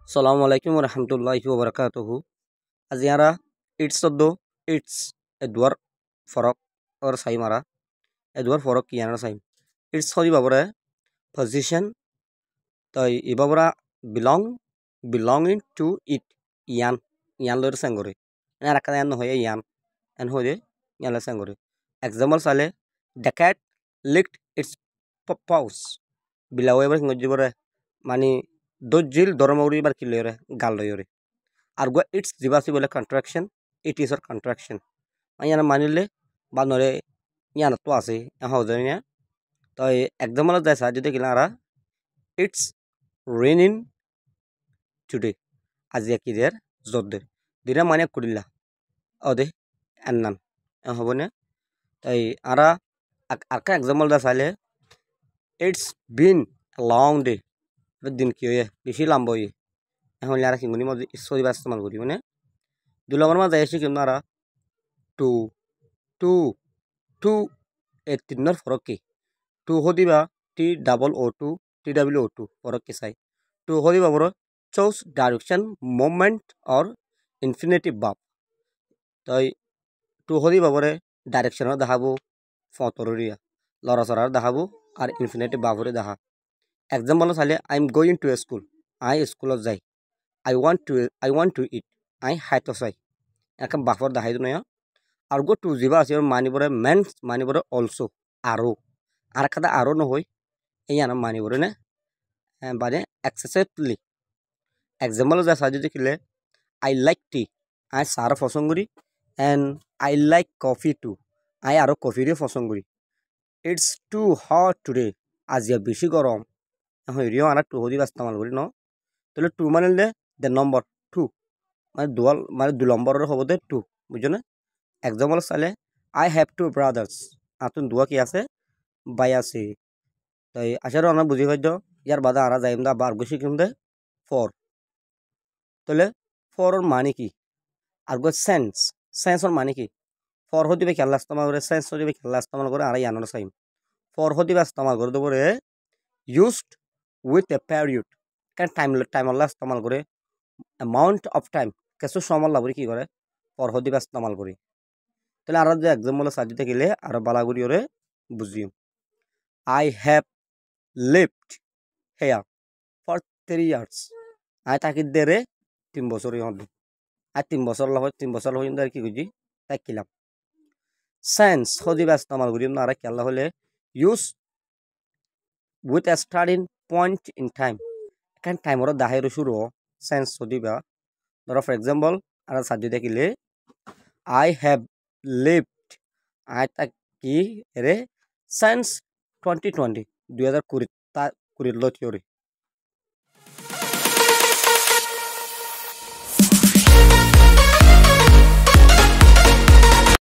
Assalamualaikum warahmatullahi wabarakatuh. Aziara it's do it's Edward Forok or Saimara. Edward Forok Kiana Saim. It's Hodi Babura position the Ibabura belonging to it Yan Lur Sangori. And Arakayan Hoya Yan and Hode Yala Sangori. Example Sale the cat licked its paws. Below everything Jibura Mani Dojil Dormori Barkilere Galloyori. Argo its reversible contraction, it is a contraction. Ayana manile banore yana twase a hosenia. The example of the Sajid Kilara, it's raining today. As a kid, Zode. Dira mania kudilla. Ode and none. A hobone. The ara arca example the sale. It's been a long day. Within Kyoe, Bishilamboy. And Holara Kinguni is so vastamal good. Dulamarma the Eshi Kimara to two two a thinner foroki. Two hodiba T double O2 TWO2 foroki sai. Two hodiba boro chose direction, moment or infinity verb. Tai two hodiba bore direction of the habu fotoria. Laura Sara the habu or infinity babure the ha. Example sale I am going to a school. I school of zai. I want to eat. I had to say. I can buffer the hydronia. Argo to ziba as your manibore means manibore also arrow. Arakada arrow no hoy. Eyana manibore ne. And bade excessively. Example the sajid I like tea. I sara fosonguri. And I like coffee too. I arrow coffee fosonguri. It's too hot today. As ya bishi gorom. Rio ana to hodi bastamal guri no. Tole two manile the number two. My dual my dulomber hobode two. Bujone. Example sale I have two brothers. Atun dua ki ase by আছে তাই আশার অনা বুঝি পাইতো ইয়ার বাদা আরা যাইম দা বার গুছি Kim দে 4 তাহলে 4 এর মানে কি আর গো সেন্স এর মানে কি 4 হদিবে খেলা ইস্তেমাল করে সেন্স হদিবে খেলা ইস্তেমাল করে আরা ইয়ানোর সাইম 4 হদিবে ইস্তেমাল করে দবরে used with a period কারণ টাইম আল্লাহ ইস্তেমাল করে amount of time কিছু সময় লাগবে কি করে 4 হদিবে ইস্তেমাল করে তাহলে আরা যে एग्जांपल সাজিতে গেলে আর বালাগুড়ি ওরে বুঝিও I have lived here for 3 years আই তাকি দেরে 3 বছর হল আর 3 বছর লহ 3 বছর হইন দর কি গুজি তাকিলাম সেন্স হদি বাস্তামাল গুরি না আর কেলা হলে use with a starting point in time কারণ টাইম ওর দাহের শুরু সেন্স হদি বা ধরো ফর एग्जांपल আর সাজি দেখিলে I have lived আই তাকি রে since 2020 2020 তা কুড়ি লো থিওরি